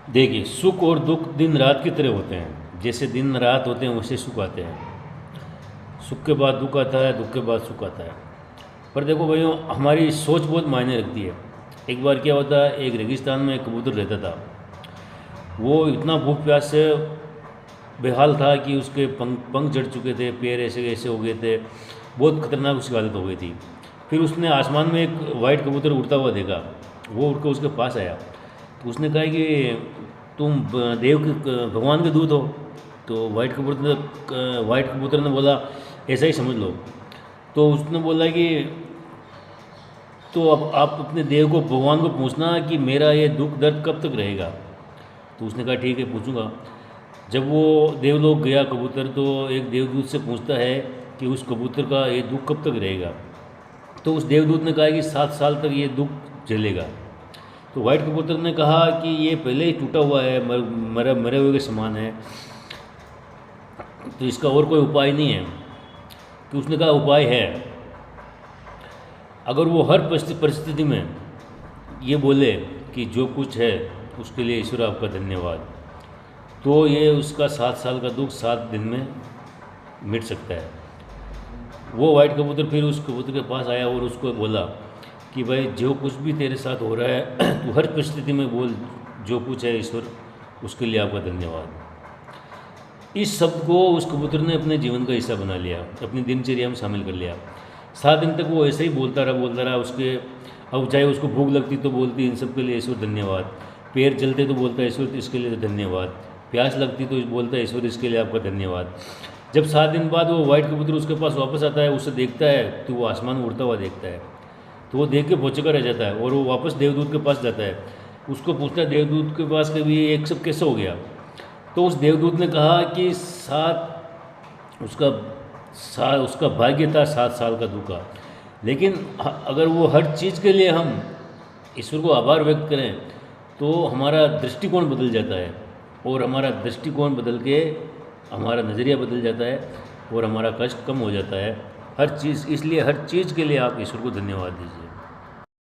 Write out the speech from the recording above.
देखिए, सुख और दुख दिन रात की तरह होते हैं। जैसे दिन रात होते हैं वैसे सुख आते हैं। सुख के बाद दुख आता है, दुख के बाद सुख आता है। पर देखो भाइयों, हमारी सोच बहुत मायने रखती है। एक बार क्या होता है, एक रेगिस्तान में एक कबूतर रहता था। वो इतना भूख प्यास से बेहाल था कि उसके पंख पंख जड़ चुके थे, पैर ऐसे ऐसे हो गए थे, बहुत खतरनाक उसकी हालत हो गई थी। फिर उसने आसमान में एक वाइट कबूतर उड़ता हुआ देखा। वो उड़ कर उसके पास आया, तो उसने कहा कि तुम देव के भगवान के दूत हो। तो वाइट कबूतर ने बोला, ऐसा ही समझ लो। तो उसने बोला कि तो अब आप अपने देव को, भगवान को पूछना कि मेरा ये दुख दर्द कब तक रहेगा। तो उसने कहा ठीक है, पूछूंगा। जब वो देवलोक गया कबूतर, तो एक देवदूत से पूछता है कि उस कबूतर का ये दुख कब तक रहेगा। तो उस देवदूत ने कहा कि 7 साल तक ये दुख झेलेगा। तो वाइट कबूतर ने कहा कि ये पहले ही टूटा हुआ है, मरे हुए के समान है, तो इसका और कोई उपाय नहीं है। तो उसने कहा उपाय है। अगर वो हर परिस्थिति में ये बोले कि जो कुछ है उसके लिए ईश्वर आपका धन्यवाद, तो ये उसका 7 साल का दुख 7 दिन में मिट सकता है। वो वाइट कबूतर फिर उस कबूतर के पास आया और उसको बोला कि भाई, जो कुछ भी तेरे साथ हो रहा है तू हर परिस्थिति में बोल, जो कुछ है ईश्वर उसके लिए आपका धन्यवाद। इस शब्द को उस कबूतर ने अपने जीवन का हिस्सा बना लिया, अपनी दिनचर्या में शामिल कर लिया। 7 दिन तक वो ऐसे ही बोलता रहा उसके। अब चाहे उसको भूख लगती तो बोलती, इन सब के लिए ईश्वर धन्यवाद। पैर चलते तो बोलता ईश्वर इसके लिए धन्यवाद। प्यास लगती तो बोलता ईश्वर इसके लिए आपका धन्यवाद। जब 7 दिन बाद वो वाइट कबूतर उसके पास वापस आता है, उसे देखता है तो वो आसमान में उड़ता हुआ देखता है। तो वो देख के भौचक्का रह जाता है और वो वापस देवदूत के पास जाता है। उसको पूछता है देवदूत के पास कि ये एक सब कैसे हो गया। तो उस देवदूत ने कहा कि उसका भाग्य था 7 साल का दुखा। लेकिन अगर वो हर चीज़ के लिए हम ईश्वर को आभार व्यक्त करें तो हमारा दृष्टिकोण बदल जाता है, और हमारा दृष्टिकोण बदल के हमारा नज़रिया बदल जाता है और हमारा कष्ट कम हो जाता है। हर चीज़, इसलिए हर चीज़ के लिए आप ईश्वर को धन्यवाद दीजिए।